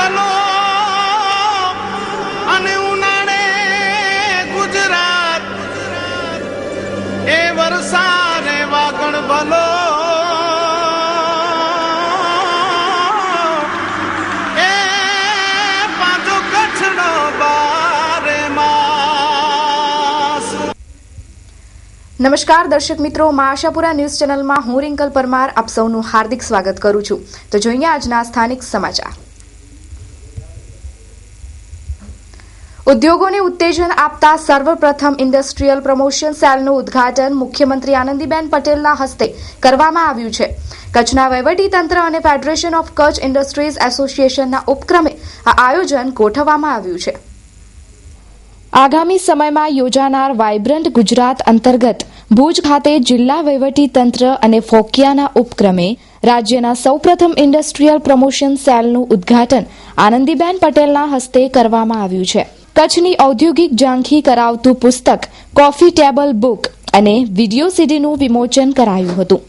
બલો અને ઉનાળે ગુજરાત એ વરસાદે વાગણ બલો એ પાછો કચ્છનો બારે માસ। નમસ્કાર દર્શક મિત્રો, મા આશાપુરા ન્યૂઝ ચેનલમાં હું રિંકલ પરમાર આપ સૌનું હાર્દિક સ્વાગત કરું છું। તો જોઈએ આજના સ્થાનિક સમાચાર। ઉદ્યોગોને ઉત્તેજન આપતા સર્વપ્રથમ ઇન્ડસ્ટ્રીયલ પ્રમોશન સેલનું ઉદ્ઘાટન મુખ્યમંત્રી આનંદીબેન પટેલના હસ્તે કરવામાં આવ્યું છે। કચ્છના વહીવટીતંત્ર અને ફેડરેશન ઓફ કચ્છ ઇન્ડસ્ટ્રીઝ એસોસિએશનના ઉપક્રમે આ આયોજન ગોઠવવામાં આવ્યું છે। આગામી સમયમાં યોજાનાર વાયબ્રન્ટ ગુજરાત અંતર્ગત ભુજ ખાતે જિલ્લા વહીવટીતંત્ર અને ફોકિયાના ઉપક્રમે રાજ્યના સૌપ્રથમ ઇન્ડસ્ટ્રીયલ પ્રમોશન સેલનું ઉદ્ઘાટન આનંદીબેન પટેલના હસ્તે કરવામાં આવ્યું છે। કચ્છની ઔદ્યોગિક ઝાંખી કરાવતું પુસ્તક કોફી ટેબલ બુક અને વિડીયો સીડીનું વિમોચન કરાયું હતું।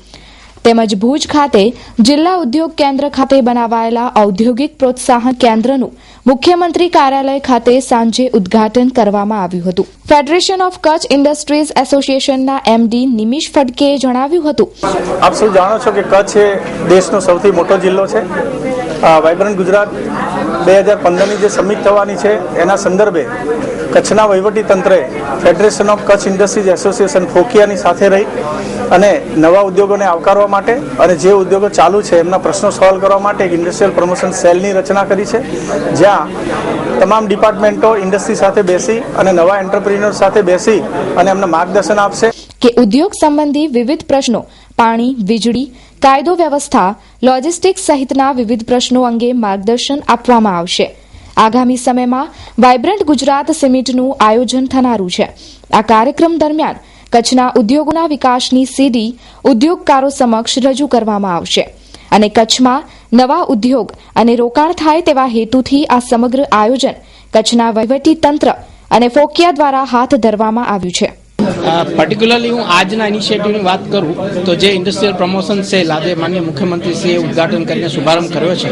તેમજ ભુજ ખાતે જિલ્લા ઉદ્યોગ કેન્દ્ર ખાતે બનાવાયેલા ઔદ્યોગિક પ્રોત્સાહન કેન્દ્રનું મુખ્યમંત્રી કાર્યાલય ખાતે સાંજે ઉદ્ઘાટન કરવામાં આવ્યું હતું। ફેડરેશન ઓફ કચ્છ ઇન્ડસ્ટ્રીઝ એસોસિએશનના એમડી નિમિષ ફડકેએ જણાવ્યું હતું, આપ સૌ જાણો છો કે કચ્છ એ દેશનો સૌથી મોટો જિલ્લો છે। વાયબ્રન્ટ ગુજરાત 2015ની જે સમિટ થવાની છે એના સંદર્ભે કચ્છના વહીવટીતંત્રે federation of Kutch industries association ફોકિયાની સાથે રહી અને નવા ઉદ્યોગોને આવકારવા માટે અને જે ઉદ્યોગો ચાલુ છે એમના પ્રશ્નો સોલ્વ કરવા માટે એક ઇન્ડસ્ટ્રીયલ પ્રમોશન સેલની રચના કરી છે, જ્યાં તમામ ડિપાર્ટમેન્ટો ઇન્ડસ્ટ્રી સાથે બેસી અને નવા એન્ટરપ્રિન્યોર સાથે બેસી અને એમને માર્ગદર્શન આપશે કે ઉદ્યોગ સંબંધી વિવિધ પ્રશ્નો, પાણી, વીજળી, કાયદો વ્યવસ્થા, લોજિસ્ટિક્સ સહિતના વિવિધ પ્રશ્નો અંગે માર્ગદર્શન આપવામાં આવશે। આગામી સમયમાં વાયબ્રન્ટ ગુજરાત સમિટનું આયોજન થનારું છે। આ કાર્યક્રમ દરમિયાન કચ્છના ઉદ્યોગોના વિકાસની સીડી ઉદ્યોગકારો સમક્ષ રજૂ કરવામાં આવશે અને કચ્છમાં નવા ઉદ્યોગ અને રોકાણ થાય તેવા હેતુથી આ સમગ્ર આયોજન કચ્છના વહીવટી તંત્ર અને ફોકિયા દ્વારા હાથ ધરવામાં આવ્યું છે। પર્ટિક્યુલરલી હું આજના ઇનિશિયેટિવની વાત કરું તો જે ઇન્ડસ્ટ્રીયલ પ્રમોશન સેલ આજે માનનીય મુખ્યમંત્રીશ્રીએ ઉદ્ઘાટન કરીને શુભારંભ કર્યો છે,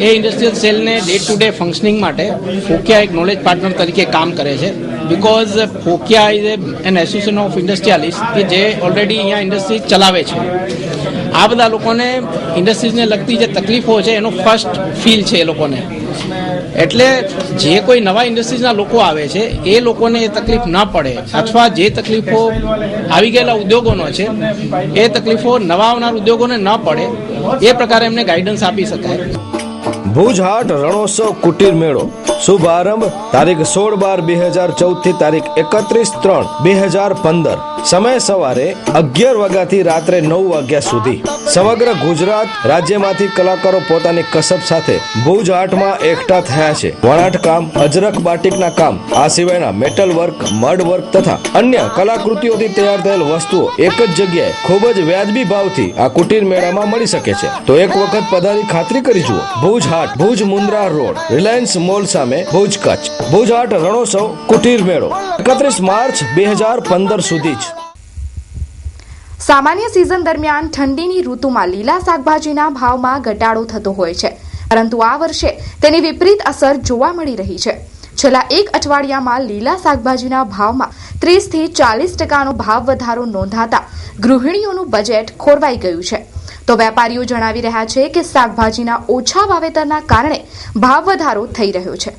એ ઇન્ડસ્ટ્રીયલ સેલને ડે ટુ ડે ફંક્શનિંગ માટે ફોકિયા એક નોલેજ પાર્ટનર તરીકે કામ કરે છે। Because FOKIA is an association of industrialist કે જે ઓલરેડી અહીંયા ઇન્ડસ્ટ્રી ચલાવે છે। આ બધા લોકોને ઇન્ડસ્ટ્રીઝને લગતી જે તકલીફો છે એનો ફર્સ્ટ ફીલ છે એ લોકોને, એટલે જે કોઈ નવા ઇન્ડસ્ટ્રીઝના લોકો આવે છે એ લોકોને એ તકલીફ ન પડે અથવા જે તકલીફો આવી ગયેલા ઉદ્યોગોનો છે એ તકલીફો નવા આવનાર ઉદ્યોગોને ન પડે એ પ્રકારે એમને ગાઈડન્સ આપી શકાય। ભુજ હાટ રણોત્સવ કુટીર મેળો શુભારંભ તારીખ 16/12/2014 થી તારીખ 31/3/2015। સમય સવારે 11 વાગ્યાથી રાત્રે 9 વાગ્યા સુધી। સમગ્ર ગુજરાત રાજ્યમાંથી કલાકારો પોતાની કસબ સાથે ભુજ હાટમાં એકઠા થયા છે। વણાટ કામ, અજરક બાટિકના કામ, આ સિવાયના મેટલ વર્ક, મડ વર્ક તથા અન્ય કલાકૃતિઓથી તૈયાર થયેલ વસ્તુઓ એક જ જગ્યાએ ખૂબ જ વ્યાજબી ભાવથી આ કુટીર મેળામાં મળી શકે છે। તો એક વખત પધારી ખાતરી કરી જુઓ। ભુજ હાટ, Bhuj Mundra road, Reliance mall સામે, ભુજ કચ્છ। ભુજ હાટ રણોત્સવ કુટીર મેળો 31 માર્ચ 2015 સુધી જ। સામાન્ય સિઝન દરમિયાન ઠંડીની ઋતુમાં લીલા શાકભાજીના ભાવમાં ઘટાડો થતો હોય છે, પરંતુ આ વર્ષે તેની વિપરીત અસર જોવા મળી રહી છે। છેલ્લા એક અઠવાડિયામાં લીલા શાકભાજીના ભાવમાં 30 થી 40% ભાવ વધારો નોંધાતા ગૃહિણીઓનું બજેટ ખોરવાઈ ગયું છે। તો વેપારીઓ જણાવી રહ્યા છે કે શાકભાજીના ઓછા વાવેતરના કારણે ભાવ વધારો થઈ રહ્યો છે।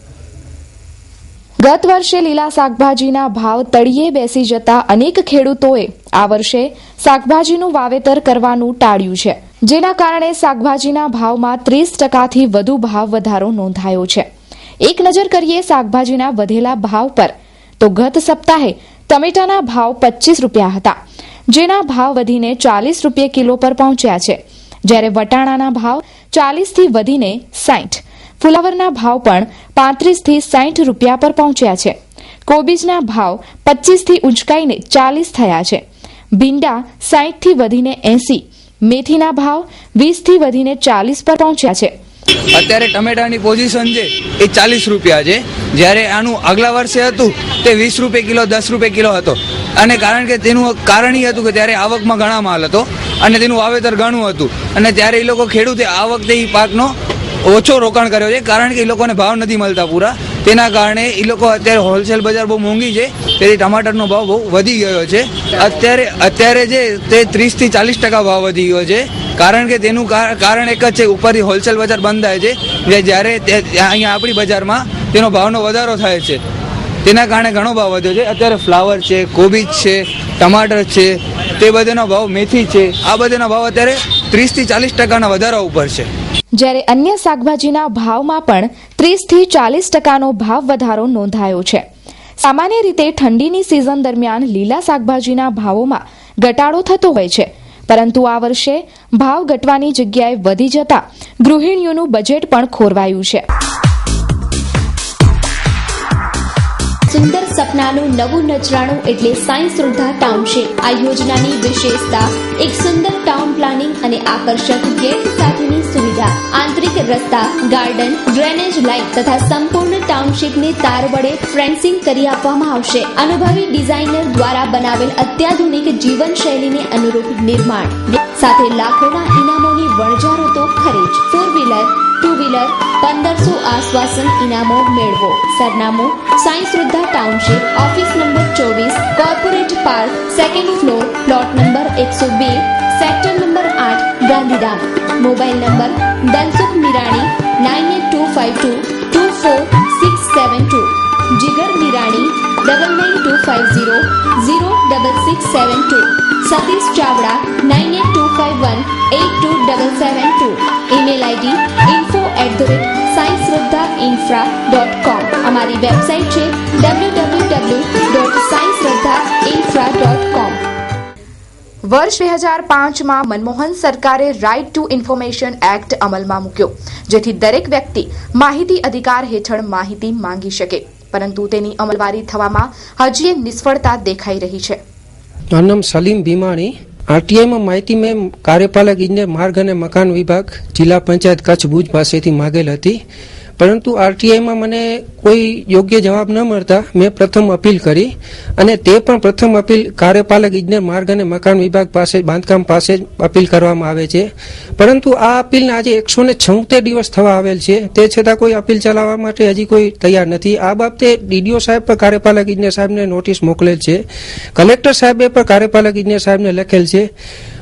ગત વર્ષે લીલા શાકભાજીના ભાવ તળિયે બેસી જતા અનેક ખેડૂતોએ આ વર્ષે શાકભાજીનું વાવેતર કરવાનું ટાળ્યું છે, જેના કારણે શાકભાજીના ભાવમાં 30%થી વધુ ભાવ વધારો નોંધાયો છે। એક નજર કરીએ શાકભાજીના વધેલા ભાવ પર તો ગત સપ્તાહે ટમેટાના ભાવ 25 રૂપિયા હતા, જેના ભાવ વધીને 40 રૂપિયા કિલો પર પહોંચ્યા છે, જ્યારે વટાણાના ભાવ 40 થી વધીને 60, ફુલાવરના ભાવ પણ 35 થી 60 રૂપિયા પર પહોંચ્યા છે। કોબીજના ભાવ 25 થી ઉંચકાઈને 40 થયા છે, ભીંડા 60 થી વધીને 80, મેથીના ભાવ 20 થી વધીને 40 પર પહોંચ્યા છે। અત્યારે ટમેટાની પોઝિશન છે એ 40 રૂપિયા છે, જ્યારે આનું આગલા વર્ષે હતું તે 20 રૂપિયા કિલો, 10 રૂપિયા કિલો હતો। અને કારણ કે તેનું કારણ એ હતું કે ત્યારે આવકમાં ઘણા માલ હતો અને તેનું વાવેતર ઘણું હતું અને ત્યારે એ લોકો ખેડૂતે આ વખતે એ પાકનો ઓછો રોકાણ કર્યો છે, કારણ કે એ લોકોને ભાવ નથી મળતા પૂરા. તેના કારણે એ લોકો અત્યારે હોલસેલ બજાર બહુ મોંઘી છે, તેથી ટમાટરનો ભાવ બહુ વધી ગયો છે. અત્યારે જે તે 30 થી 40% ભાવ વધી ગયો છે, કારણ કે તેનું કારણ એક જ છે, ઉપરથી હોલસેલ બજાર બંધ થાય છે, જ્યારે અહીંયા આપણી બજારમાં તેનો ભાવનો વધારો થાય છે. તેના કારણે ઘણો ભાવ વધ્યો છે. અત્યારે ફ્લાવર છે, કોબીજ છે, ટમાટર છે, તે બધાનો ભાવ, મેથી છે, આ બધાના ભાવ અત્યારે 30 થી 40% વધારા ઉપર છે. જ્યારે અન્ય શાકભાજીના ભાવમાં પણ 30 થી 40% ભાવ વધારો નોંધાયો છે. સામાન્ય રીતે ઠંડીની સિઝન દરમિયાન લીલા શાકભાજીના ભાવોમાં ઘટાડો થતો હોય છે, પરંતુ આ વર્ષે ભાવ ઘટવાની જગ્યાએ વધી જતા ગૃહિણીઓનું બજેટ પણ ખોરવાયું છે. સુંદર સપનાનું નવું નજરાણું એટલે સાઈ શ્રદ્ધા ટાઉનશીપ. આ યોજનાની વિશેષતા એક સુંદર ટાઉન પ્લાનિંગ અને આકર્ષક ગેટ સાથેની સુવિધા. આંતરિક રસ્તા, ગાર્ડન, ડ્રેનેજ લાઇન તથા સંપૂર્ણ ટાઉનશીપને તાર વડે ફેન્સિંગ કરી આપવામાં આવશે. અનુભવી ડિઝાઇનર દ્વારા બનાવેલ અત્યાધુનિક જીવનશૈલીને અનુરૂપ નિર્માણ સાથે લાખોના ઇનામોની વણઝારો તો ખરી જ. 4-વ્હીલર, 2-વ્હીલર 1500 આશ્વાસન ઇનામો મેળવો. સરનામું Sai Shraddha township, office number 24, corporate park, 2nd floor, plot number 102, sector number 8, Gandhidham. Mobile number Dhansukh Nirani 9825224672, Jigar Nirani 9925006672, Satish Chavda 9825182772. Email ID info@saisradhainfra.com. અમારી વેબસાઇટ છે www.saisradhainfra.com. વર્ષ 2005માં મનમોહન સરકારે રાઇટ ટુ ઇન્ફોર્મેશન એક્ટ અમલમાં મૂક્યો, જેથી દરેક વ્યક્તિ માહિતી અધિકાર હેઠળ માહિતી માંગી શકે, પરંતુ તેની અમલવારી થવામાં હજી નિષ્ફળતા દેખાઈ રહી છે. મારું નામ સલીમ ભીમાણી. આરટીઆઈમાં માહિતી મેં કાર્યપાલક ઇજનેર માર્ગ અને મકાન વિભાગ જિલ્લા પંચાયત કચ્છ ભુજ પાસેથી માગેલ હતી, પરંતુ આરટીઆઈમાં મને કોઈ યોગ્ય જવાબ ન મળતા મેં પ્રથમ અપીલ કરી, અને તે પણ પ્રથમ અપીલ કાર્યપાલક ઇજનેર માર્ગ અને મકાન વિભાગ પાસે, બાંધકામ પાસે અપીલ કરવામાં આવે છે. પરંતુ આ અપીલને આજે 176 દિવસ થવા આવેલ છે, તે છતાં કોઈ અપીલ ચલાવવા માટે હજી કોઈ તૈયાર નથી. આ બાબતે ડીડીઓ સાહેબ પર કાર્યપાલક ઇજનેર સાહેબને નોટિસ મોકલેલ છે, કલેક્ટર સાહેબે પણ કાર્યપાલક ઇજનેર સાહેબને લખેલ છે,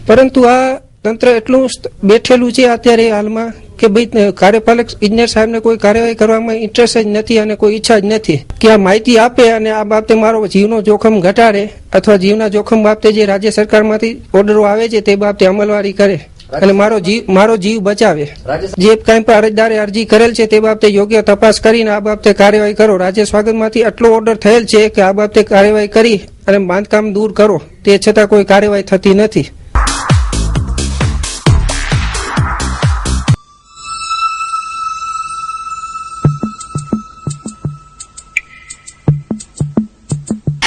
પરંતુ આ તંત્ર એટલું બેઠેલું છે અત્યારે હાલમાં કે ભાઈ કાર્યપાલક ઇજનેર સાહેબને કોઈ કાર્યવાહી કરવામાં ઇન્ટરેસ્ટ જ નથી અને કોઈ ઈચ્છા જ નથી કે આ માહિતી આપે અને આ બાબતે મારો જીવનો જોખમ ઘટાડે, અથવા જીવના જોખમ બાબતે જે રાજ્ય સરકારમાંથી ઓર્ડરો આવે છે તે બાબતે અમલવારી કરે અને મારો જીવ બચાવે. જે કઈ પણ અરજદારે અરજી કરેલ છે તે બાબતે યોગ્ય તપાસ કરીને આ બાબતે કાર્યવાહી કરો. રાજ્ય સ્વાગતમાંથી આટલો ઓર્ડર થયેલ છે કે આ બાબતે કાર્યવાહી કરી અને બાંધકામ દૂર કરો, તે છતાં કોઈ કાર્યવાહી થતી નથી.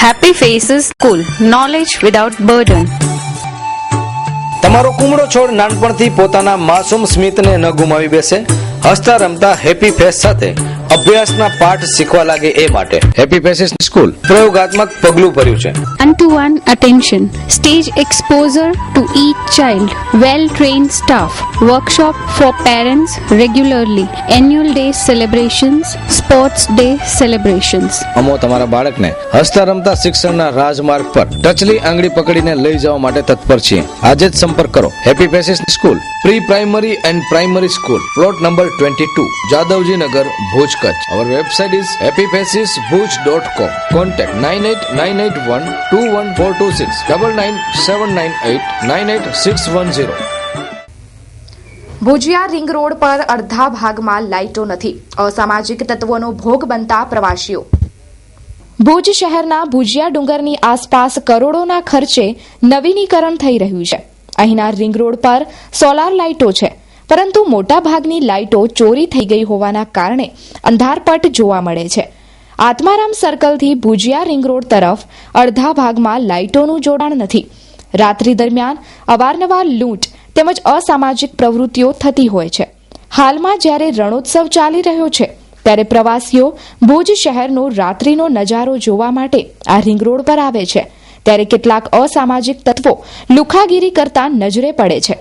Happy Faces School, knowledge without burden. તમારો કુમળો છોડ નાનપણથી પોતાના માસૂમ સ્મિતને ન ગુમાવી બેસે, હસતા રમતા હેપી ફેસ સાથે અભ્યાસના પાઠ શીખવા લાગે એ માટે હેપી ફેસીસ સ્કૂલ પ્રયોગાત્મક પગલું ભર્યું છે. One-to-one attention, stage exposure to each child, well-trained staff, workshop for parents regularly, annual day celebrations, sports day celebrations. અમો તમારા બાળકને હસતા રમતા શિક્ષણના રાજમાર્ગ પર ટચલી આંગળી પકડીને લઈ જવા માટે તત્પર છીએ. આજે જ સંપર્ક કરો. Happy faces school, pre primary and primary school, plot number 22, Jadavji Nagar, Bhuj, Kutch. Our website is happyfacesbhuj.com. Contact 9898121426 9979898610. Bhujia ring road પર અડધા ભાગમાં લાઇટો નથી, અસામાજિક તત્વોનો ભોગ બનતા પ્રવાસીઓ. ભુજ શહેરના ભુજિયા ડુંગરની આસપાસ કરોડોના ખર્ચે નવીનીકરણ થઈ રહ્યું છે. અહીંના રિંગ રોડ પર સોલાર લાઇટો છે, પરંતુ મોટા ભાગની લાઇટો ચોરી થઈ ગઈ હોવાના કારણે અંધારપટ જોવા મળે છે. આત્મારામ સર્કલથી ભુજિયા રિંગ રોડ તરફ અડધા ભાગમાં લાઇટોનું જોડાણ નથી. રાત્રિ દરમિયાન અવારનવાર લૂંટ તેમજ અસામાજિક પ્રવૃત્તિઓ થતી હોય છે. હાલમાં જ્યારે રણોત્સવ ચાલી રહ્યો છે ત્યારે પ્રવાસીઓ ભુજ શહેરનો રાત્રિનો નજારો જોવા માટે આ રિંગ રોડ પર આવે છે, ત્યારે કેટલાક અસામાજિક તત્વો લુખાગીરી કરતા નજરે પડે છે.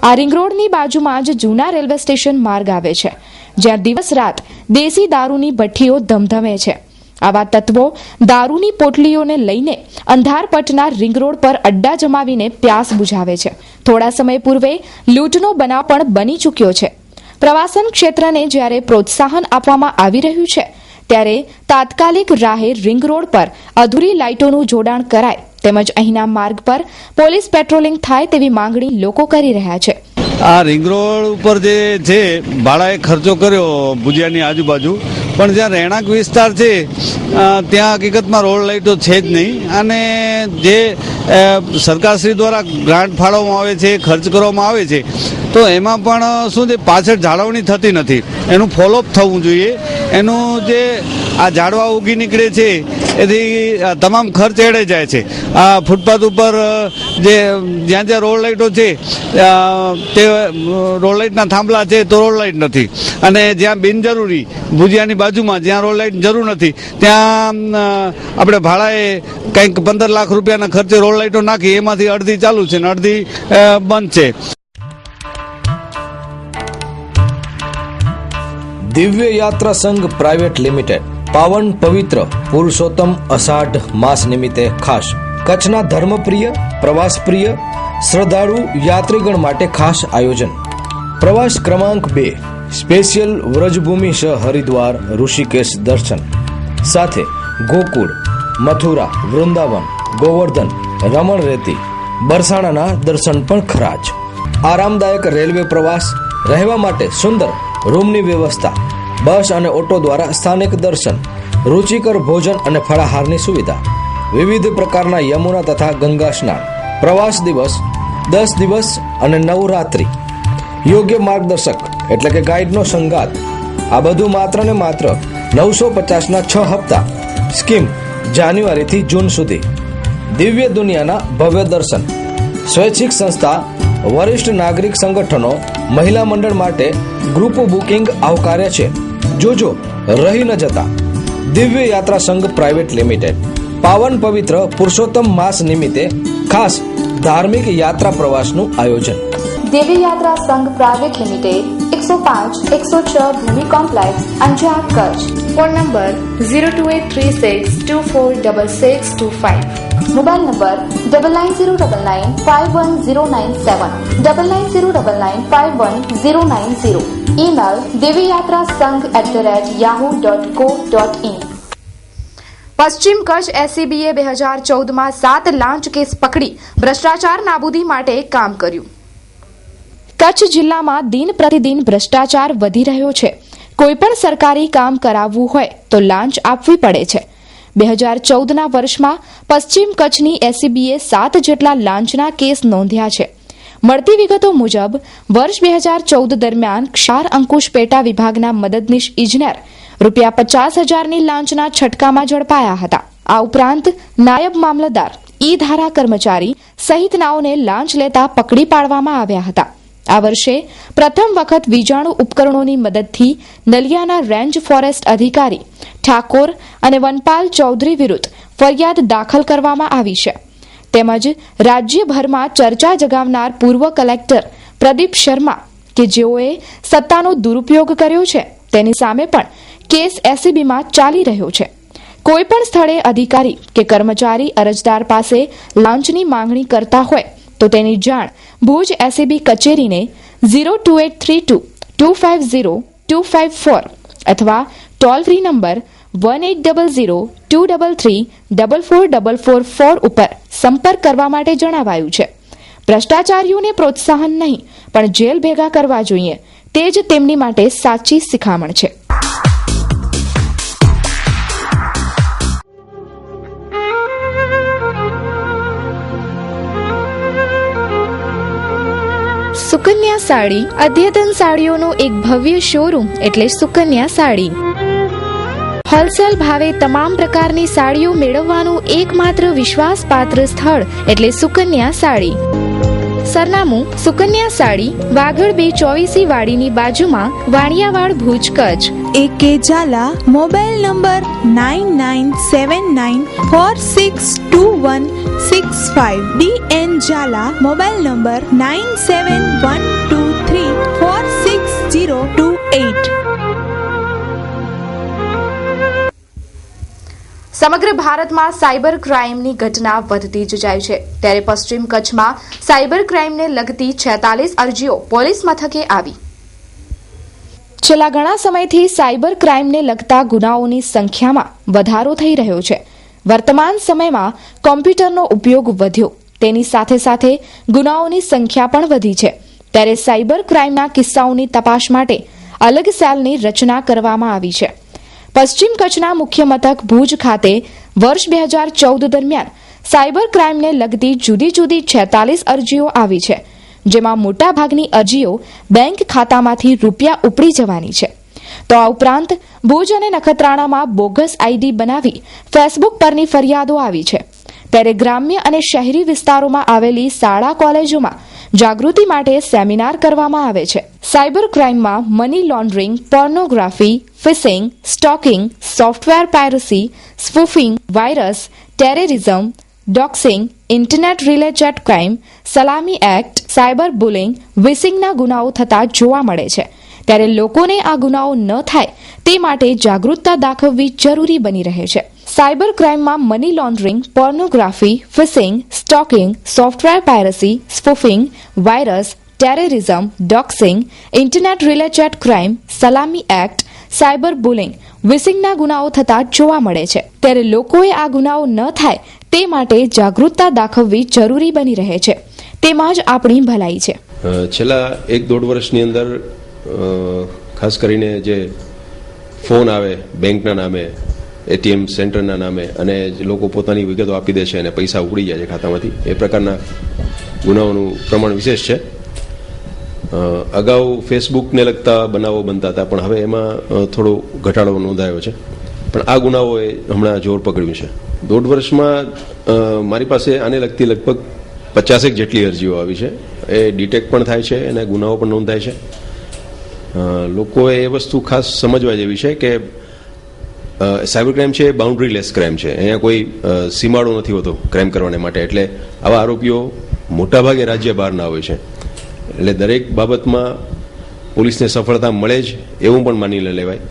આ રિંગ રોડની બાજુમાં જ જૂના રેલવે સ્ટેશન માર્ગ આવે છે, જ્યાં દિવસ રાત દેશી દારૂની ભઠ્ઠીઓ ધમધમે છે. આવા તત્વો દારૂની પોટલીઓને લઈને અંધારપટના રિંગ રોડ પર અડ્ડા જમાવીને પ્યાસ બુઝાવે છે. થોડા સમય પૂર્વે લૂંટનો બનાવ પણ બની ચૂક્યો છે. પ્રવાસન ક્ષેત્રને જ્યારે પ્રોત્સાહન આપવામાં આવી રહ્યું છે, ત્યારે તાત્કાલિક રાહે રિંગ રોડ પર અધૂરી લાઇટોનું જોડાણ કરાય તેમજ અહીંના માર્ગ પર પોલીસ પેટ્રોલિંગ થાય તેવી માંગણી લોકો કરી રહ્યા છે. આ રિંગ રોડ ઉપર જે છે ભાડાએ ખર્ચો કર્યો ભુજિયાની આજુબાજુ, પણ જ્યાં રહેણાંક વિસ્તાર છે ત્યાં હકીકતમાં રોડ લાઇટો છે જ નહીં. અને જે સરકારશ્રી દ્વારા ગ્રાન્ટ ફાળવવામાં આવે છે, ખર્ચ કરવામાં આવે છે, તો એમાં પણ શું છે, પાછળ જાળવણી થતી નથી. એનું ફોલોઅપ થવું જોઈએ. એનું જે આ ઝાડવા ઉગી નીકળે છે એથી તમામ ખર્ચ એળે જાય છે. આ ફૂટપાથ ઉપર જે જ્યાં જ્યાં રોડ લાઇટો છે તે રોડ લાઇટના થાંભલા છે તો રોડ લાઇટ નથી, અને જ્યાં બિનજરૂરી ભુજિયાની બાજુમાં જ્યાં રોડ લાઇટ જરૂર નથી ત્યાં આપણે ભાડાએ કંઈક 15 લાખ રૂપિયાના ખર્ચે રોડ લાઇટો નાખી, એમાંથી અડધી ચાલુ છે ને અડધી બંધ છે. દિવ્ય યાત્રા સંઘ પ્રાઇવેટ લિમિટેડ પાવન પવિત્ર પુરુષોત્તમ અષાઢ માસ નિમિત્તે ખાસ કચ્છના ધર્મપ્રિય પ્રવાસપ્રિય શ્રદ્ધાળુ યાત્રીગણ માટે ખાસ આયોજન. પ્રવાસ ક્રમાંક 2 સ્પેશિયલ વ્રજભૂમિ શ હરિદ્વાર ઋષિકેશ દર્શન સાથે ગોકુળ, મથુરા, વૃંદાવન, ગોવર્ધન, રમણ રેતી, બરસાણાના દર્શન પણ ખરા જ. આરામદાયક રેલવે પ્રવાસ, રહેવા માટે સુંદર રૂમની વ્યવસ્થા, બસ અને ઓટો દ્વારા સ્થાનિક દર્શન, રુચિકર ભોજન અને ફળાહારની સુવિધા, વિવિધ પ્રકારના યમુના તથા ગંગા સ્નાન, પ્રવાસ દિવસ 10 દિવસ અને 9 રાત્રિ, યોગ્ય માર્ગદર્શક એટલે કે ગાઈડનો સંગાત. આ બધું માત્ર ને માત્ર 950ના 6 હપ્તા સ્કીમ જાન્યુઆરીથી જૂન સુધી. દિવ્ય દુનિયાના ભવ્ય દર્શન, સ્વૈચ્છિક સંસ્થા, વરિષ્ઠ નાગરિક સંગઠનો, મહિલા મંડળ માટે ગ્રુપ બુકિંગ આવકાર્ય છે. જોજો રહી ન જતા. દિવ્ય યાત્રા સંઘ પ્રાઇવેટ લિમિટેડ પાવન પવિત્ર પુરુષોત્તમ માસ નિમિત્તે ખાસ ધાર્મિક યાત્રા પ્રવાસનું આયોજન. Divya Yatra Sangh private limited 105-106 Bhumi complex, Anjar, Kutch. Phone number 02836246625. Mobile number 9909951097, 9909951090. Email divyayatrasangh@yahoo.co.in. પશ્ચિમ કચ્છ એસીબીએ 2014માં 7 લાંચ કેસ પકડી ભ્રષ્ટાચાર નાબૂદી માટે કામ કર્યું. કચ્છ જિલ્લામાં દિન પ્રતિદિન ભ્રષ્ટાચાર વધી રહ્યો છે. કોઈપણ સરકારી કામ કરાવવું હોય તો લાંચ આપવી પડે છે. 2014ના વર્ષમાં પશ્ચિમ કચ્છની એસીબીએ 7 જેટલા લાંચના કેસ નોંધ્યા છે. મળતી વિગતો મુજબ વર્ષ 2014 દરમિયાન ક્ષાર અંકુશ પેટા વિભાગના મદદનીશ ઇજનેર ₹50,000ની લાંચના છટકામાં ઝડપાયા હતા. આ ઉપરાંત નાયબ મામલતદાર, ઈ ધારા કર્મચારી સહિતનાઓને લાંચ લેતા પકડી પાડવામાં આવ્યા હતા. આ વર્ષે પ્રથમ વખત વીજાણુ ઉપકરણોની મદદથી નલિયાના રેન્જ ફોરેસ્ટ અધિકારી ઠાકોર અને વનપાલ ચૌધરી વિરુદ્ધ ફરિયાદ દાખલ કરવામાં આવી છે. તેમજ રાજ્યભરમાં ચર્ચા જગાવનાર પૂર્વ કલેક્ટર પ્રદીપ શર્મા કે જેઓએ સત્તાનો દુરુપયોગ કર્યો છે તેની સામે પણ કેસ એસીબીમાં ચાલી રહ્યો છે. કોઈપણ સ્થળે અધિકારી કે કર્મચારી અરજદાર પાસે લાંચની માંગણી કરતા હોય તો તેની જાણ ભુજ એસીબી કચેરીને 02832 250 254 અથવા ટોલ ફ્રી નંબર 1800-233-44444 ઉપર સંપર્ક કરવા માટે જણાવાયું છે. ભ્રષ્ટાચારીઓને પ્રોત્સાહન નહીં પણ જેલ ભેગા કરવા જોઈએ, તે જ તેમની માટે સાચી શિખામણ છે. સુકન્યા સાડી અદ્યતન સાડીઓનો એક ભવ્ય શોરૂમ એટલે સુકન્યા સાડી. હોલસેલ ભાવે તમામ પ્રકારની સાડીઓ મેળવવાનું એકમાત્ર વિશ્વાસપાત્ર સ્થળ એટલે સુકન્યા સાડી. સરનામું સુકન્યા સાડી, વાગડ 224 વાડીની બાજુમાં, Vaniyawad, Bhuj, Kutch. AK Zala, mobile number 9979462165. DN Zala, mobile number 9712346028. સમગ્ર ભારતમાં સાયબર ક્રાઇમની ઘટના વધતી જ જાય છે, ત્યારે પશ્ચિમ કચ્છમાં સાયબર ક્રાઇમને લગતી 46 અરજીઓ પોલીસ મથકે આવી. છેલ્લા ઘણા સમયથી સાયબર ક્રાઇમને લગતા ગુનાઓની સંખ્યામાં વધારો થઈ રહ્યો છે. વર્તમાન સમયમાં કોમ્પ્યુટરનો ઉપયોગ વધ્યો, તેની સાથે સાથે ગુનાઓની સંખ્યા પણ વધી છે. ત્યારે સાયબર ક્રાઇમના કિસ્સાઓની તપાસ માટે અલગ સેલની રચના કરવામાં આવી છે. પશ્ચિમ કચ્છના મુખ્ય મથક ભુજ ખાતે વર્ષ 2014 દરમિયાન સાયબર ક્રાઇમને લગતી જુદી જુદી 46 અરજીઓ આવી છે, જેમાં મોટાભાગની અરજીઓ બેંક ખાતામાંથી રૂપિયા ઉપડી જવાની છે. તો આ ઉપરાંત ભુજ અને નખત્રાણામાં બોગસ આઈડી બનાવી ફેસબુક પરની ફરિયાદો આવી છે. ત્યારે ગ્રામ્ય અને શહેરી વિસ્તારોમાં આવેલી શાળા કોલેજોમાં જાગૃતિ માટે સેમિનાર કરવામાં આવે છે. સાયબર ક્રાઇમમાં money laundering, pornography, phishing, stalking, software piracy, spoofing, virus, terrorism, doxing, internet related crime, salami act, cyber bullying, વિસિંગના ગુનાઓ થતા જોવા મળે છે. ત્યારે લોકોને આ ગુનાઓ ન થાય તે માટે જાગૃતતા દાખવવી જરૂરી બની રહે છે. સાયબર ક્રાઇમમાં money laundering, pornography, phishing, stalking, software piracy, spoofing, virus, terrorism, doxing, internet related crime, salami act, cyber bullying, વિસિંગના ગુનાઓ થતા જોવા મળે છે. ત્યારે લોકોએ આ ગુનાઓ ન થાય તે માટે જાગૃતતા દાખવવી જરૂરી બની રહે છે. તેમાં જ આપણી ભલાઈ છે. છેલ્લા 1-1.5 વર્ષની અંદર ખાસ કરીને જે ફોન આવે બેંકના નામે, ATM સેન્ટરના નામે, અને લોકો પોતાની વિગતો આપી દે છે અને પૈસા ઉપડી જાય છે ખાતામાંથી, એ પ્રકારના ગુનાઓનું પ્રમાણ વિશેષ છે. અગાઉ ફેસબુકને લગતા બનાવો બનતા હતા, પણ હવે એમાં થોડો ઘટાડો નોંધાયો છે. પણ આ ગુનાઓએ હમણાં જોર પકડ્યું છે. 1.5 વર્ષમાં મારી પાસે આને લગતી લગભગ 50 જેટલી અરજીઓ આવી છે. એ ડિટેક્ટ પણ થાય છે અને ગુનાઓ પણ નોંધાય છે. લોકોએ એ વસ્તુ ખાસ સમજવા જેવી છે કે સાયબર ક્રાઇમ છે એ બાઉન્ડ્રીલેસ ક્રાઇમ છે. અહીંયા કોઈ સીમાડો નથી હોતો ક્રાઇમ કરવાને માટે. એટલે આવા આરોપીઓ મોટાભાગે રાજ્ય બહારના હોય છે. એટલે દરેક બાબતમાં પોલીસને સફળતા મળે જ એવું પણ માની લેવાય.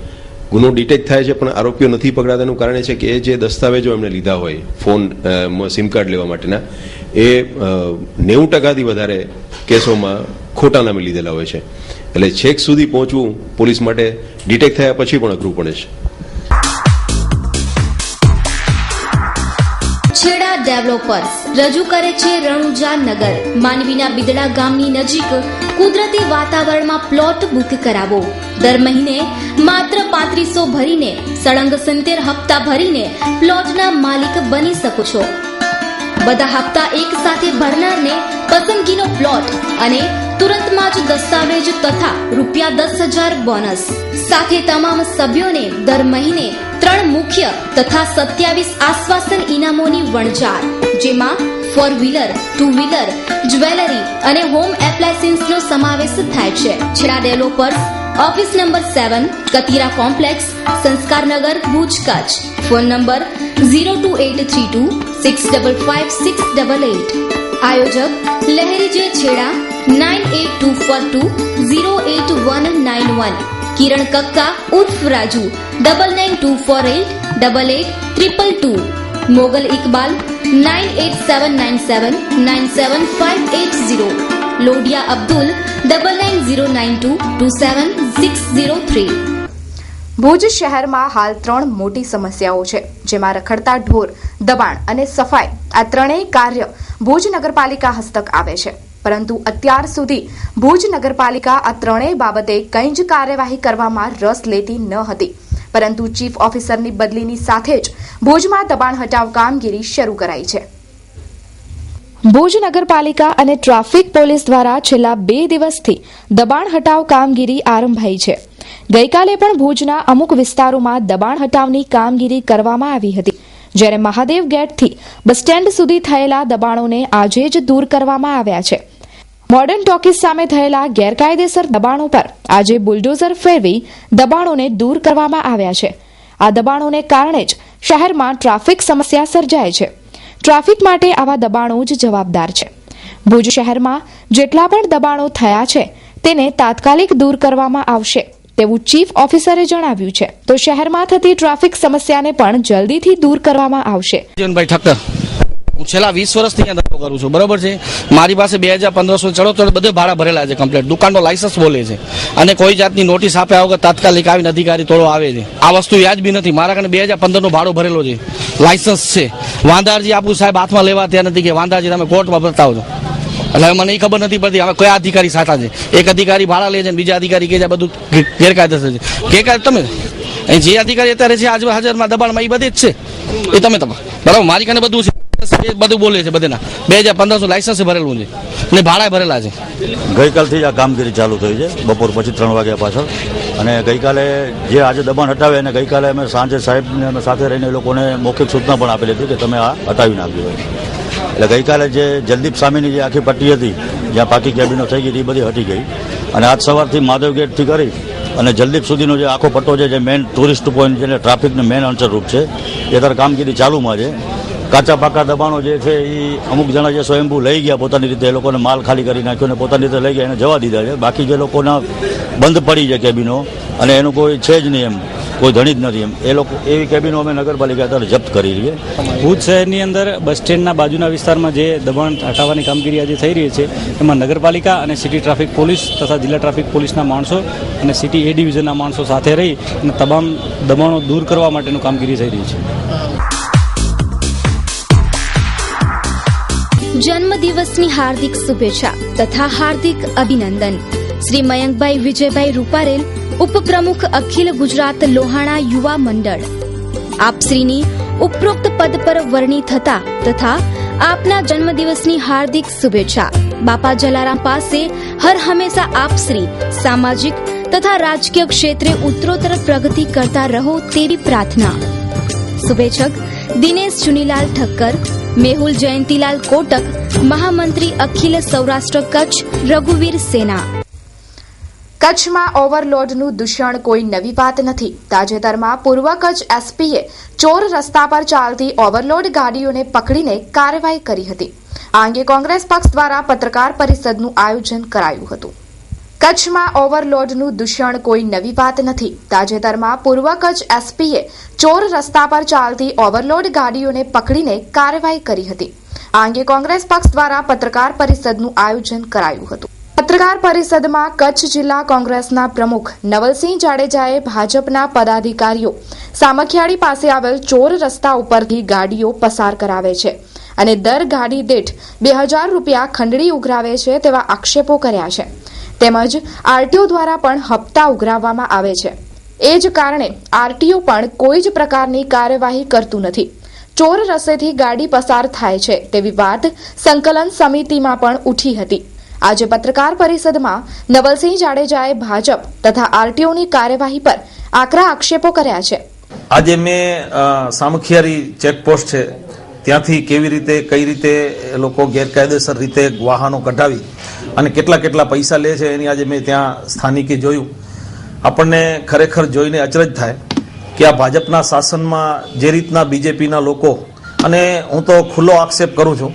ગુનો ડિટેક્ટ થાય છે પણ આરોપીઓ નથી પકડાતા. એનું કારણ એ છે કે એ જે દસ્તાવેજો એમણે લીધા હોય ફોન સિમ કાર્ડ લેવા માટેના, એ 90% વધારે કેસોમાં ખોટા નામે લીધેલા હોય છે. એટલે છેક સુધી પહોંચવું પોલીસ માટે ડિટેક્ટ થયા પછી પણ અઘરું પડે છે. છેડા ડેવલપર્સ રજૂ કરે છે રણુજા નગર. માંડવીના બિદડા ગામની નજીક કુદરતી વાતાવરણમાં પ્લોટ બુક કરાવો. દર મહિને માત્ર 3500 ભરીને સળંગ 70 હપ્તા ભરીને પ્લોટના માલિક બની શકો છો. બધા હપ્તા એક સાથે ભરનારને પસંદગીનો પ્લોટ અને તુરંતમાં જ દસ્તાવેજ તથા ₹10,000 બોનસ સાથે તમામ સભ્યોને દર મહિને 3 મુખ્ય તથા 27 આશ્વાસન ઇનામોની વણઝાર, જેમાં 4 વ્હીલર, 2 વ્હીલર, જ્વેલરી અને હોમ એપ્લાયન્સીસનો સમાવેશ થાય છે. છેડા developers, office number 7, Katira complex, Sanskarnagar, Bhuj, Kutch. Phone number 02832655688. આયોજક લહેરી જે છેડા 9824208191. કિરણ કક્કા ઉર્ફ રાજુ 9924888822. મોગલ ઇકબાલ 9879797580. લોડિયા અબ્દુલ 9909227603. ભુજ શહેરમાં હાલ 3 મોટી સમસ્યાઓ છે, જેમાં રખડતા ઢોર, દબાણ અને સફાઈ આ ત્રણેય કાર્ય ભુજ નગરપાલિકા હસ્તક આવે છે. પરંતુ અત્યાર સુધી ભુજ નગરપાલિકા આ ત્રણેય બાબતે કંઈ જ કાર્યવાહી કરવામાં રસ લેતી ન હતી. પરંતુ ચીફ ઓફિસરની બદલીની સાથે જ ભુજમાં દબાણ હટાવ કામગીરી શરૂ કરાઈ છે. ભુજ નગરપાલિકા અને ટ્રાફિક પોલીસ દ્વારા છેલ્લા 2 દિવસથી દબાણ હટાવ કામગીરી આરંભાઈ છે. ગઈકાલે પણ ભુજના અમુક વિસ્તારોમાં દબાણ હટાવની કામગીરી કરવામાં આવી હતી, જ્યારે મહાદેવ ગેટથી બસ સ્ટેન્ડ સુધી થયેલા દબાણોને આજે જ દૂર કરવામાં આવ્યા છે. મોડર્ન ટોકીઝ સામે થયેલા ગેરકાયદેસર દબાણો પર આજે બુલડોઝર ફેરવી દબાણોને દૂર કરવામાં આવ્યા છે. આ દબાણોને કારણે જ શહેરમાં ટ્રાફિક સમસ્યા સર્જાય છે. ટ્રાફિક માટે આવા દબાણો જ જવાબદાર છે. ભુજ શહેરમાં જેટલા પણ દબાણો થયા છે તેને તાત્કાલિક દૂર કરવામાં આવશે તેવું ચીફ ઓફિસરે જણાવ્યું છે. તો શહેરમાં થતી ટ્રાફિક સમસ્યાને પણ જલ્દીથી દૂર કરવામાં આવશે. હું છેલ્લા 20 વર્ષથી અહીંયા ધંધો કરું છું, બરોબર છે. મારી પાસે 2500 ચડો બધે ભાડા ભરેલા છે કમ્પ્લીટ. દુકાનનો લાયસન્સ બોલે છે અને કોઈ જાતની નોટિસ આપ્યા વગર તાત્કાલિક આવીને અધિકારી તોડો આવે છે. આ વસ્તુ યાદ બી નથી. મારા કારણે 2015 નો ભાડો ભરેલો છે, લાયસન્સ છે. વાંધારજી આપું સાહેબ હાથમાં લેવા ત્યાં નથી કે વાંધારજી તમે કોર્ટમાં બતાવજો. એટલે મને એ ખબર નથી પડતી હવે કયા અધિકારી સાચા છે. એક અધિકારી ભાડા લે છે અને બીજા અધિકારી કે બધું ગેરકાયદેસર છે. ગેરકાયદે તમે જે અધિકારી અત્યારે છે આજ હાજરમાં દબાણમાં એ બધી જ છે. એ તમે બરાબર મારી કારણે બધું છે, બધું બોલે છે. બધાના 2500 લાયસન્સ ભરેલું છે અને ભાડા ભરેલા છે. ગઈકાલથી જ આ કામગીરી ચાલુ થઈ છે, બપોર પછી 3 વાગ્યા પાછળ. અને ગઈકાલે જે આજે દબાણ હટાવે અને ગઈકાલે અમે સાંજે સાહેબને અમે સાથે રહીને એ લોકોને મૌખિક સૂચના પણ આપેલી હતી કે તમે આ હટાવી નાખજો. એટલે ગઈકાલે જે જલદીપ સામેની જે આખી પટ્ટી હતી જ્યાં પાકી કેબિનો થઈ ગઈ એ બધી હટી ગઈ. અને આજ સવારથી માધવ ગેટથી કરી અને જલદીપ સુધીનો જે આખો પટ્ટો છે જે મેઇન ટુરિસ્ટ પોઈન્ટ જેને ટ્રાફિકને મેઇન અંચરરૂપ છે એ ત્યારે કામગીરી ચાલુમાં છે. કાચા પાકા દબાણો જે છે એ અમુક જણા જે સ્વયંભૂ લઈ ગયા પોતાની રીતે, એ લોકોને માલ ખાલી કરી નાખ્યો અને પોતાની રીતે લઈ ગયા એને જવા દીધા છે. બાકી જે લોકોના બંધ પડી છે કેબિનો અને એનું કોઈ છે જ નહીં, એમ કોઈ ધણી જ નથી, એમ એ લોકો એવી કેબિનો અમે નગરપાલિકા દ્વારા જપ્ત કરી રહી છે. ભુજ શહેરની અંદર બસ સ્ટેન્ડના બાજુના વિસ્તારમાં જે દબાણ હટાવવાની કામગીરી આજે થઈ રહી છે એમાં નગરપાલિકા અને સિટી ટ્રાફિક પોલીસ તથા જિલ્લા ટ્રાફિક પોલીસના માણસો અને સિટી એ ડિવિઝનના માણસો સાથે રહી અને તમામ દબાણો દૂર કરવા માટેનું કામગીરી થઈ રહી છે. જન્મદિવસની હાર્દિક શુભેચ્છા તથા હાર્દિક અભિનંદન શ્રી મયંકભાઈ વિજયભાઈ રૂપારેલ, ઉપપ્રમુખ અખિલ ગુજરાત લોહાણા યુવા મંડળ. આપશ્રીની ઉપરોક્ત પદ પર વરણી થતા તથા આપના જન્મદિવસની હાર્દિક શુભેચ્છા. બાપા જલારામ પાસે હર હંમેશા આપશ્રી સામાજિક તથા રાજકીય ક્ષેત્રે ઉત્તરોત્તર પ્રગતિ કરતા રહો તેવી પ્રાર્થના. શુભેચ્છક દિનેશ ચુનીલાલ ઠક્કર, મેહુલ જયંતીલાલ કોટક, મહામંત્રી અખિલ સૌરાષ્ટ્ર કચ્છ રઘુવીર સેના. કચ્છમાં ઓવરલોડનું દૂષણ કોઈ નવી વાત નથી. તાજેતરમાં પૂર્વ કચ્છ એસપીએ ચોર રસ્તા પર ચાલતી ઓવરલોડ ગાડીઓને પકડીને કાર્યવાહી કરી હતી. આ અંગે કોંગ્રેસ પક્ષ દ્વારા પત્રકાર પરિષદનું આયોજન કરાયું હતું. કચ્છમાં ઓવરલોડનું દૂષણ કોઈ નવી વાત નથી. તાજેતરમાં પૂર્વ કચ્છ એસપીએ ચોર રસ્તા પર ચાલતી ઓવરલોડ ગાડીઓને પકડીને કાર્યવાહી કરી હતી. આ અંગે કોંગ્રેસ પક્ષ દ્વારા પત્રકાર પરિષદનું આયોજન કરાયું હતું. પત્રકાર પરિષદમાં કચ્છ જિલ્લા કોંગ્રેસના પ્રમુખ નવલસિંહ જાડેજાએ ભાજપના પદાધિકારીઓ સામખિયાળી પાસે આવેલ ચોર રસ્તા ઉપરથી ગાડીઓ પસાર કરાવે છે અને દર ગાડી દીઠ 2000 રૂપિયા ખંડણી ઉઘરાવે છે તેવા આક્ષેપો કર્યા છે. તેમજ આરટીઓ દ્વારા પણ હપ્તા ઉઘરાવવામાં આવે છે. એ જ કારણે આરટીઓ પણ કોઈ જ પ્રકારની કાર્યવાહી કરતું નથી. ચોર રસ્તેથી ગાડી પસાર થાય છે તેવી વાત સંકલન સમિતિમાં પણ ઉઠી હતી. આજે પત્રકાર પરિષદમાં નવલસિંહ જાડેજાએ ભાજપ તથા આરટીઓની કાર્યવાહી પર આકરા આક્ષેપો કર્યા છે. આજે મેં સામખિયારી ચેકપોસ્ટ છે ત્યાંથી કેવી રીતે કઈ રીતે લોકો ગેરકાયદેસર રીતે વાહનો કઢાવી અને કેટલા પૈસા લે છે એની આજે મેં ત્યાં સ્થાનિકે જોયું. આપણને ખરેખર જોઈને અચરજ થાય કે આ ભાજપના શાસનમાં જે રીતના બીજેપીના લોકો, અને હું તો ખુલ્લો આક્ષેપ કરું છું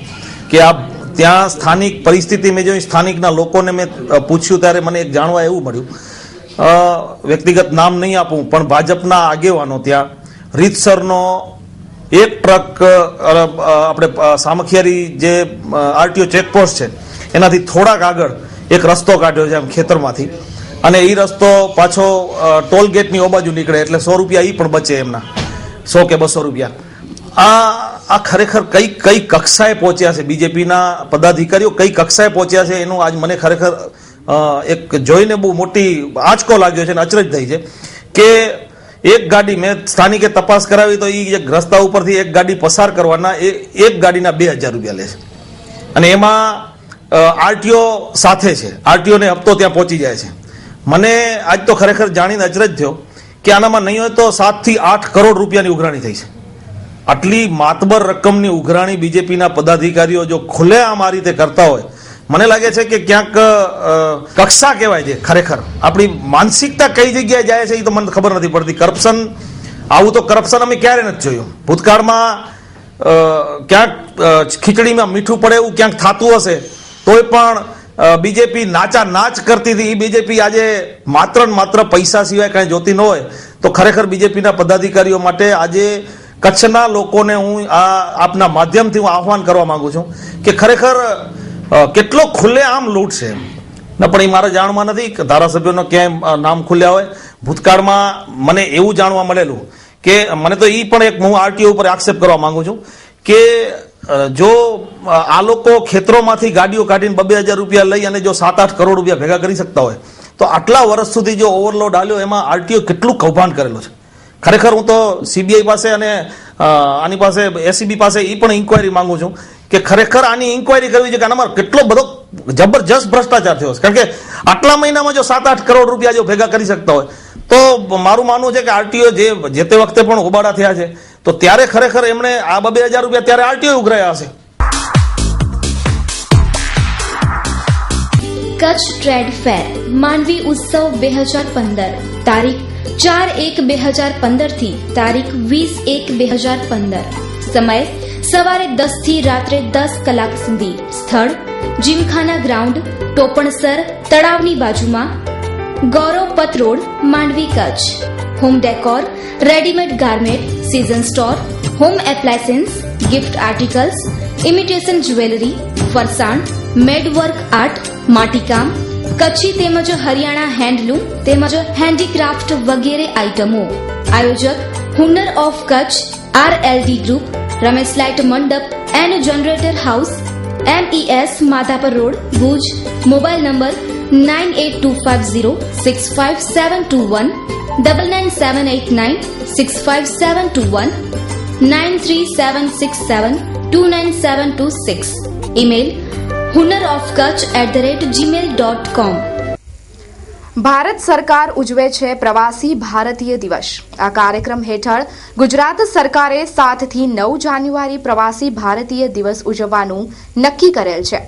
કે આ ત્યાં સ્થાનિક પરિસ્થિતિ મેં જોઈ, સ્થાનિકના લોકોને મેં પૂછ્યું ત્યારે મને એક જાણવા એવું મળ્યું, વ્યક્તિગત નામ નહીં આપું પણ ભાજપના આગેવાનો ત્યાં રીતસરનો એક ટ્રક આપણે સામખિયારી જે આરટીઓ ચેકપોસ્ટ છે એનાથી થોડાક આગળ એક રસ્તો કાઢ્યો છે આમ ખેતરમાંથી, અને એ રસ્તો પાછો ટોલ ગેટની ઓ બાજુ નીકળે એટલે 100 રૂપિયા એ પણ બચે એમના, 100 કે 200 રૂપિયા. આ ખરેખર કઈ કક્ષાએ પહોંચ્યા છે બીજેપીના પદાધિકારીઓ, કઈ કક્ષાએ પહોંચ્યા છે એનું આજ મને ખરેખર એક જોઈને બહુ મોટી આંચકો લાગ્યો છે અને અચરજ થઈ છે કે એક ગાડી મેં સ્થાનિકે તપાસ કરાવી તો એ એક રસ્તા ઉપરથી એક ગાડી પસાર કરવાના એક ગાડીના 2000 રૂપિયા લે છે અને એમાં આરટીઓ સાથે છે, આરટીઓને હપ્તો ત્યાં પહોંચી જાય છે. મને આજ તો ખરેખર જાણીને અચરજ થયો કે આનામાં નહીં હોય તો 7 થી 8 કરોડ રૂપિયાની ઉઘરાણી થઈ છે. આટલી માતબર રકમની ઉઘરાણી બીજેપીના પદાધિકારીઓ જો ખુલ્લેઆમ આ રીતે કરતા હોય મને લાગે છે કે ક્યાંક કક્ષા કહેવાય છે, ખરેખર આપણી માનસિકતા કઈ જગ્યાએ જાય છે એ તો મને ખબર નથી પડતી. કરપ્શન, આવું તો કરપ્શન અમે ક્યારે નથી જોયું. ભૂતકાળમાં ક્યાંક ખીચડીમાં મીઠું પડે એવું ક્યાંક થતું હશે તોય પણ બીજેપી નાચા નાચ કરતી હતી. એ બીજેપી આજે માત્ર ને માત્ર પૈસા સિવાય કાંઈ જોતી ન હોય તો ખરેખર બીજેપીના પદાધિકારીઓ માટે આજે કચ્છના લોકોને હું આપના માધ્યમથી હું આહવાન કરવા માંગુ છું કે ખરેખર કેટલો ખુલ્લે આમ લૂંટ છે. પણ એ મારા જાણમાં નથી કે ધારાસભ્યોનો ક્યાંય નામ ખુલ્યા હોય. ભૂતકાળમાં મને એવું જાણવા મળેલું કે મને તો એ પણ એક હું આરટીઓ ઉપર આક્ષેપ કરવા માંગુ છું કે જો આ લોકો ખેતરોમાંથી ગાડીઓ કાઢીને 2,000 રૂપિયા લઈ અને જો 7-8 કરોડ રૂપિયા ભેગા કરી શકતા હોય તો આટલા વર્ષ સુધી જો ઓવરલોડ આલ્યો એમાં આરટીઓ કેટલું કૌભાંડ કરેલું છે. ખરેખર હું તો સીબીઆઈ પાસે અને આની પાસે એસીબી પાસે એ પણ ઇન્કવાયરી માંગુ છું કે ખરેખર આની ઇન્કવાયરી કરવી છે કે આનામાં કેટલો બધો જબરજસ્ત ભ્રષ્ટાચાર થયો છે. કારણ કે આટલા મહિનામાં જો 7-8 કરોડ રૂપિયા જો ભેગા કરી શકતા હોય તો મારું માનવું છે કે આરટીઓ જે તે વખતે પણ હોબાળા થયા છે તો ત્યારે ખરેખર એમણે આ 2,000 રૂપિયા ત્યારે આરટીઓ ઉઘરાયા હશે. કચ્છ ટ્રેડ ફેર માંડવી ઉત્સવ 2015 તારીખ 4/1/2015 થી તારીખ 20/1/2015. સમય સવારે 10 થી રાત્રે 10 કલાક સુધી. સ્થળ જીમખાના ગ્રાઉન્ડ, ટોપણસર તળાવની બાજુમાં, Gauravpath road, Mandvi, Kutch. Home decor, readymade garment, season store, home appliance, gift articles, imitation jewellery, ફરસાણ, મેડવર્ક આર્ટ, માટીકામ, કચ્છી તેમજ હરિયાણા હેન્ડલૂમ તેમજ હેન્ડીક્રાફ્ટ વગેરે આઇટમો. આયોજક Hunar of Kutch, RLD group, Ramesh light Mandap and generator house, MES Madhapar road, Bhuj. Mobile number 9825065721, 9978965721, 9376729726. Email hunorofkutch@gmail.com. Bharat સરકાર ઉજવે છે પ્રવાસી ભારતીય દિવસ. આ કાર્યક્રમ હેઠળ ગુજરાત સરકારે 7 થી 9 જાન્યુઆરી પ્રવાસી ભારતીય દિવસ ઉજવવાનું નક્કી કરેલ છે.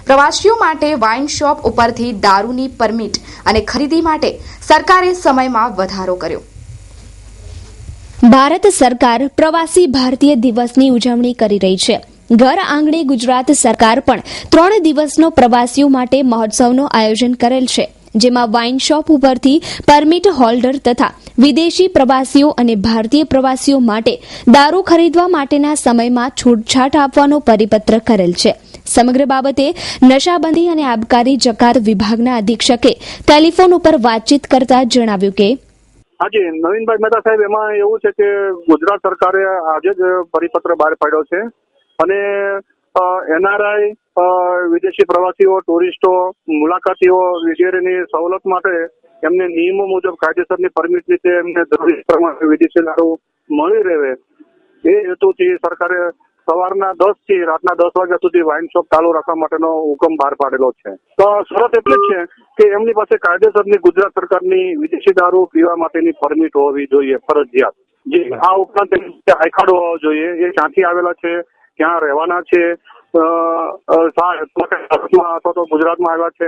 પ્રવાસીઓ માટે વાઇન શોપ ઉપરથી દારૂની પરમિટ અને ખરીદી માટે સરકારે સમયમાં વધારો કર્યો. ભારત સરકાર પ્રવાસી ભારતીય દિવસની ઉજવણી કરી રહી છે. ઘર આંગણે ગુજરાત સરકાર પણ 3 દિવસનો પ્રવાસીઓ માટે મહોત્સવનું આયોજન કરેલ છે, જેમાં વાઇન શોપ ઉપરથી પરમિટ હોલ્ડર તથા વિદેશી પ્રવાસીઓ અને ભારતીય પ્રવાસીઓ માટે દારૂ ખરીદવા માટેના સમયમાં છૂટછાટ આપવાનો પરિપત્ર કરેલ છે. સમગ્ર બાબતે નશાબંધી અને આબકારી જકાત વિભાગના અધિક્ષકે ટેલિફોન ઉપર વાતચીત કરતા જણાવ્યું કે હાજી નવીનભાઈ મહેતા સાહેબ, એમાં એવું છે કે ગુજરાત સરકારે આજે જ પરિપત્ર બહાર પાડ્યો છે અને NRI, વિદેશી પ્રવાસીઓ, ટુરિસ્ટો, મુલાકાતીઓ વગેરેની સવલત માટે એમને નિયમો મુજબ કાયદેસરની પરમિટ રીતે એમને જરૂરી પ્રમાણે વિદેશી દારૂ મળી રહે એ હેતુથી સરકારે સવારના 10 થી રાતના 10 વાગ્યા સુધી વાઇન શોપ ચાલુ રાખવા માટેનો હુકમ બહાર પાડેલો છે. તો શરત એટલી જ છે કે એમની પાસે કાયદેસરની ગુજરાત સરકારની વિદેશી દારૂ પીવા માટેની પરમિટ હોવી જોઈએ, ફરજિયાત. જે આ ઉપરાંત આઈ કાર્ડ હોવા જોઈએ, એ ક્યાંથી આવેલા છે, ક્યાં રહેવાના છે, અથવા તો ગુજરાતમાં આવ્યા છે,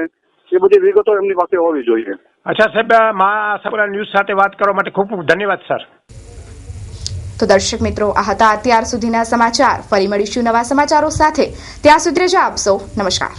એ બધી વિગતો એમની પાસે હોવી જોઈએ. અચ્છા સાહેબ, મહાસાગરના ન્યૂઝ સાથે વાત કરવા માટે ખૂબ ખૂબ ધન્યવાદ સર. તો દર્શક મિત્રો, આ હતા અત્યાર સુધીના સમાચાર. ફરી મળીશું નવા સમાચારો સાથે. ત્યાં સુધી રજા આપશો. નમસ્કાર.